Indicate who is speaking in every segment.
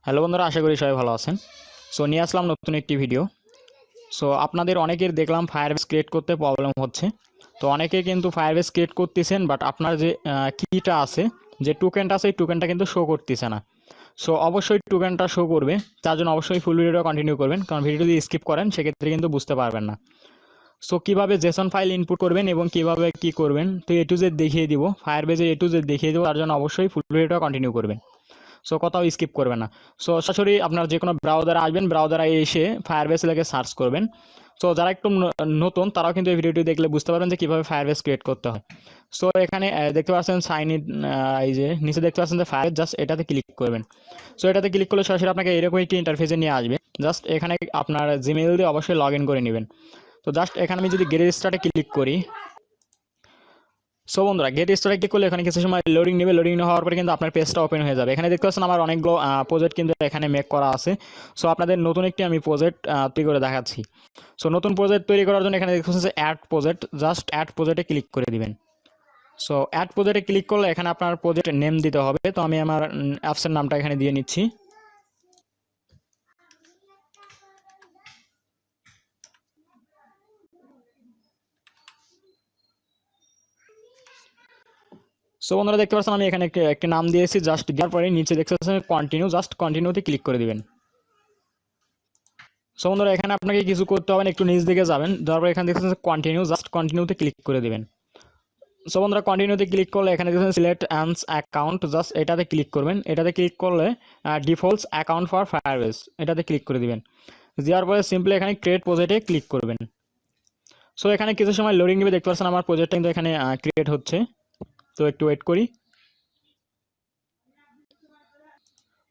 Speaker 1: Hello বন্ধুরা, আশা করি সবাই ভালো আছেন। সো নিয়ে আসলাম নতুন একটি ভিডিও। সো আপনাদের অনেকের দেখলাম ফায়ারবেস ক্রিয়েট করতে প্রবলেম হচ্ছে। তো অনেকে কিন্তু ফায়ারবেস ক্রিয়েট করতেছেন, বাট আপনার যে কিটা আছে, যে টোকেনটা আছে, এই টোকেনটা কিন্তু শো করতেছে না। সো অবশ্যই টোকেনটা শো করবে, তার জন্য অবশ্যই ফুল ভিডিওটা কন্টিনিউ করবেন, কারণ ভিডিও যদি স্কিপ করেন সেক্ষেত্রে কিন্তু বুঝতে পারবেন না। সো কীভাবে জেসন ফাইল ইনপুট করবেন এবং কীভাবে কী করবেন, তো এ টু জেড দেখিয়ে দিব, ফায়ারবেসের এ টু জেড দেখিয়ে দেবো, তার জন্য অবশ্যই ফুল ভিডিওটা কন্টিনিউ করবেন। সো কোথাও স্কিপ করবেন না। সো সরাসরি আপনার যে কোনো ব্রাউজারে আসবেন, ব্রাউজারে এসে ফায়ারবেস লেগে সার্চ করবেন। সো যারা একটু নতুন তারাও কিন্তু এই ভিডিওটি দেখলে বুঝতে পারবেন যে কীভাবে ফায়ারবেস ক্রিয়েট করতে হয়। সো এখানে দেখতে পাচ্ছেন সাইন ইন, এই যে নিচে দেখতে পাচ্ছেন যে ফায়ারবেস, জাস্ট এটাতে ক্লিক করবেন। সো এটাতে ক্লিক করলে সরাসরি আপনাকে এরকম একটি ইন্টারফেসে নিয়ে আসবে। জাস্ট এখানে আপনার জিমেইল দিয়ে অবশ্যই লগ ইন করে নেবেন। তো জাস্ট এখানে আমি যদি গেট স্টার্টে ক্লিক করি, সো বন্ধুরা গেট স্টার্টে ক্লিক করলে এখানে কিছু সময় লোডিং নেবে। লোডিং হওয়ার পরে কিন্তু আপনার পেজটা ওপেন হয়ে যাবে। এখানে দেখতে পাচ্ছেন আমার অনেকগুলো প্রজেক্ট কিন্তু এখানে মেক করা আছে। সো আপনাদের নতুন একটি আমি প্রজেক্ট তৈরি করে দেখাচ্ছি। সো নতুন প্রজেক্ট তৈরি করার জন্য এখানে দেখতে পাচ্ছেন যে অ্যাড প্রজেক্ট, জাস্ট অ্যাড প্রজেক্টে ক্লিক করে দিবেন। সো অ্যাড প্রজেক্টে ক্লিক করলে এখানে আপনার প্রজেক্টের নেম দিতে হবে। তো আমি আমার অ্যাপসের নামটা এখানে দিয়ে নিচ্ছি। সো বন্ধুরা দেখতে পাচ্ছেন আমি এখানে একটি নাম দিয়েছি। জাস্ট দেওয়ার পরে নিচে দেখতে পাচ্ছেন কন্টিনিউ, জাস্ট কন্টিনিউতে ক্লিক করে দিবেন। সো বন্ধুরা এখানে আপনাকে কিছু করতে হবে না, একটু নিচ দিকে যাবেন, তারপর এখানে দেখতে পাচ্ছেন কন্টিনিউ, জাস্ট কন্টিনিউতে ক্লিক করে দিবেন। সো বন্ধুরা কন্টিনিউতে ক্লিক করলে এখানে দেখছেন সিলেক্ট অ্যান্স অ্যাকাউন্ট, জাস্ট এটাতে ক্লিক করবেন। এটাতে ক্লিক করলে ডিফল্টস অ্যাকাউন্ট ফর ফায়ারবেস, এটাতে ক্লিক করে দিবেন। দেওয়ার পরে সিম্পলি এখানে ক্রিয়েট প্রজেক্টে ক্লিক করবেন। সো এখানে কিছু সময় লোডিং নেবে। দেখতে পাচ্ছেন আমার প্রজেক্টটা কিন্তু এখানে ক্রিয়েট হচ্ছে, তো একটু ওয়েট করি।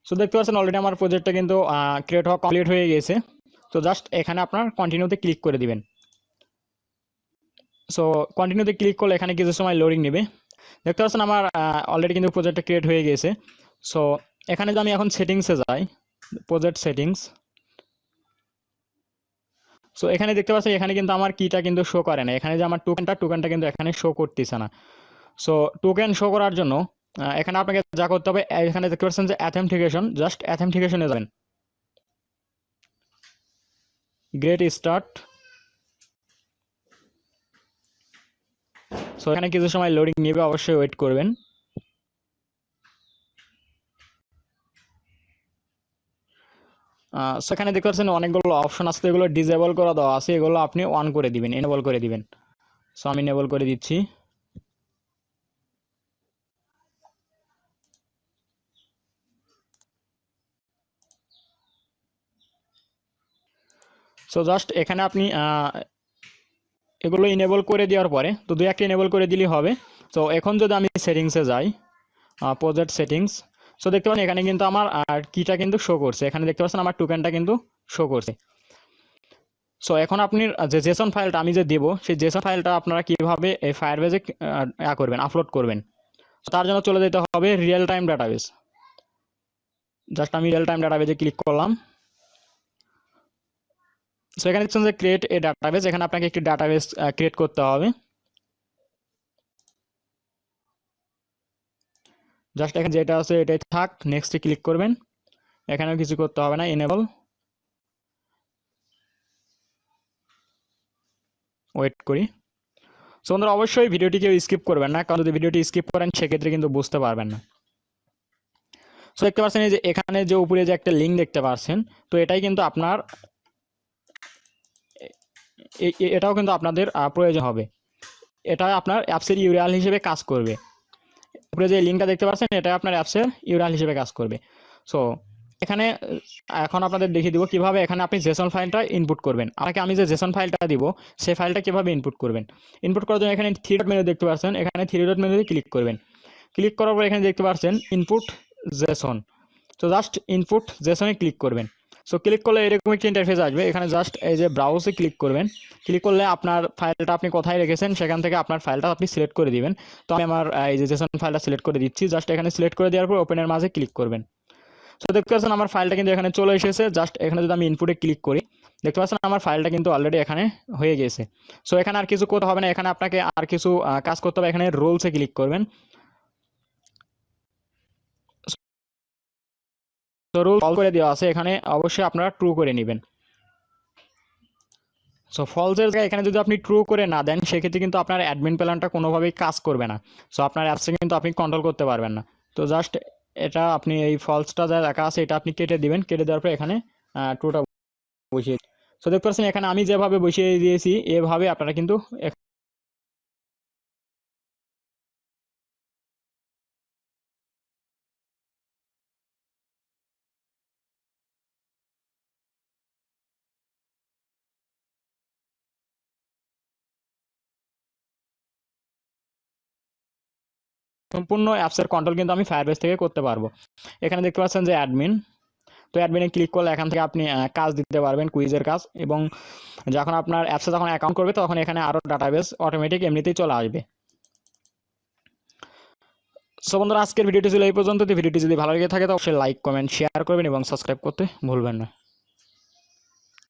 Speaker 1: সো দেখতে পাচ্ছেন অলরেডি আমার প্রজেক্টটা কিন্তু ক্রিয়েট হওয়া কমপ্লিট হয়ে গেছে। তো জাস্ট এখানে আপনার কন্টিনিউতে ক্লিক করে দিবেন। সো কন্টিনিউতে ক্লিক করলে এখানে কিছু সময় লোডিং নেবে। দেখতে পাচ্ছেন আমার অলরেডি কিন্তু প্রজেক্টটা ক্রিয়েট হয়ে গেছে। সো এখানে যে আমি এখন সেটিংসে যাই, প্রজেক্ট সেটিংস। সো এখানে দেখতে পাচ্ছি এখানে কিন্তু আমার কিটা কিন্তু শো করে না। এখানে যে আমার টোকেনটা কিন্তু এখানে শো করতেছে না। সো টোকেন শো করার জন্য এখানে আপনাকে যা করতে হবে, এখানে দেখতে পাচ্ছেন যে অ্যাথেন্টিকেশন, জাস্ট অ্যাথেন্টিকেশনে যাবেন। Great start. সো এখানে কিছু সময় লোডিং নেবে, অবশ্যই ওয়েট করবেন। সেখানে দেখতে পাচ্ছেন অনেকগুলো অপশন আছে, এগুলো ডিসেবল করা দেওয়া আছে, এগুলো আপনি অন করে দিবেন, এনেবল করে দিবেন। সো আমি এনেবল করে দিচ্ছি। সো জাস্ট এখানে আপনি এগুলো এনেবল করে দেওয়ার পরে, তো দুই একটা এনেবল করে দিলেই হবে। তো এখন যদি আমি সেটিংসে যাই, প্রজেক্ট সেটিংস, সো দেখতে পাচ্ছেন এখানে কিন্তু আমার কিটা কিন্তু শো করছে। এখানে দেখতে পাচ্ছেন আমার টোকেনটা কিন্তু শো করছে। সো এখন আপনি যে জেসন ফাইলটা আমি যে দেবো, সেই জেসন ফাইলটা আপনারা কীভাবে এই ফায়ারবেসে করবেন, আপলোড করবেন, তার জন্য চলে যেতে হবে রিয়েল টাইম ডাটাবেস। জাস্ট আমি রিয়েল টাইম ডাটাবেসে ক্লিক করলাম। সো এখানে দেখছেন যে ক্রিয়েট এ ডাটাবেস, এখানে আপনাকে একটি ডাটাবেস ক্রিয়েট করতে হবে। জাস্ট এখানে যেটা আছে এটাই থাক, নেক্সটে ক্লিক করবেন। এখানেও কিছু করতে হবে না, এনেবল, ওয়েট করি। সো বন্ধুরা অবশ্যই ভিডিওটি কেউ স্কিপ করবেন না, কারণ যদি ভিডিওটি স্কিপ করেন সেক্ষেত্রে কিন্তু বুঝতে পারবেন না। সো দেখতে পাচ্ছেন যে এখানে যে উপরে যে একটা লিঙ্ক দেখতে পাচ্ছেন, তো এটাই কিন্তু আপনার, এটাও কিন্তু আপনাদের প্রয়োজন হবে। এটা আপনার অ্যাপসের ইউআরএল হিসেবে কাজ করবে। উপরে যে লিঙ্কটা দেখতে পাচ্ছেন এটা আপনার অ্যাপসের ইউআরএল হিসেবে কাজ করবে। সো এখানে এখন আপনাদের দেখিয়ে দিব কিভাবে এখানে আপনি জেসন ফাইলটা ইনপুট করবেন। আপনাকে আমি যে জেসন ফাইলটা দিব সেই ফাইলটা কিভাবে ইনপুট করবেন। ইনপুট করার জন্য এখানে থ্রি ডট মেনু দেখতে পাচ্ছেন, এখানে থ্রি ডট মেনুতে ক্লিক করবেন। ক্লিক করার পর এখানে দেখতে পাচ্ছেন ইনপুট জেসন। তো জাস্ট ইনপুট জেসনে ক্লিক করবেন। সো ক্লিক করলে এরকম একটি ইন্টারফেস আসবে। এখানে জাস্ট এই যে ব্রাউজে ক্লিক করবেন। ক্লিক করলে আপনার ফাইলটা আপনি কোথায় রেখেছেন সেখান থেকে আপনার ফাইলটা আপনি সিলেক্ট করে দিবেন। তো আমি আমার এই যে জেসন ফাইলটা সিলেক্ট করে দিচ্ছি। জাস্ট এখানে সিলেক্ট করে দেওয়ার পর ওপেনের মাঝে ক্লিক করবেন। সো দেখতে পাচ্ছেন আমার ফাইলটা কিন্তু এখানে চলে এসেছে। জাস্ট এখানে যদি আমি ইনপুটে ক্লিক করি, দেখতে পাচ্ছেন আমার ফাইলটা কিন্তু অলরেডি এখানে হয়ে গেছে। সো এখানে আর কিছু করতে হবে না, এখানে আপনাকে আর কিছু কাজ করতে হবে। এখানে রোলসে ক্লিক করবেন। তো রুল ফল করে দেওয়া আছে, এখানে অবশ্যই আপনারা ট্রু করে নেবেন। সো ফলসের জায়গায় এখানে যদি আপনি ট্রু করে না দেন সেক্ষেত্রে কিন্তু আপনার অ্যাডমিন প্ল্যানটা কোনোভাবেই কাজ করবে না। সো আপনার অ্যাপসে কিন্তু আপনি কন্ট্রোল করতে পারবেন না। তো জাস্ট এটা আপনি এই ফলসটা যা লেখা আছে এটা আপনি কেটে দিবেন, কেটে দেওয়ার পর এখানে ট্রুটা বসিয়ে। সো দেখতে পাচ্ছেন এখানে আমি যেভাবে বসিয়ে দিয়েছি এভাবে আপনারা কিন্তু সম্পূর্ণ অ্যাপসের কন্ট্রোল কিন্তু আমি ফায়ারবেস থেকে করতে পারবো। এখানে দেখতে পাচ্ছেন যে অ্যাডমিন, তো অ্যাডমিনে ক্লিক করলে এখান থেকে আপনি কাজ দিতে পারবেন, কুইজের কাজ, এবং যখন আপনার অ্যাপসে যখন অ্যাকাউন্ট করবে তখন এখানে আরও ডাটাবেস অটোমেটিক এমনিতেই চলে আসবে। সো বন্ধুরা আজকের ভিডিওটি ছিল এই পর্যন্ত। ভিডিওটি যদি ভালো লেগে থাকে তো অবশ্যই লাইক, কমেন্ট, শেয়ার করবেন এবং সাবস্ক্রাইব করতে ভুলবেন না।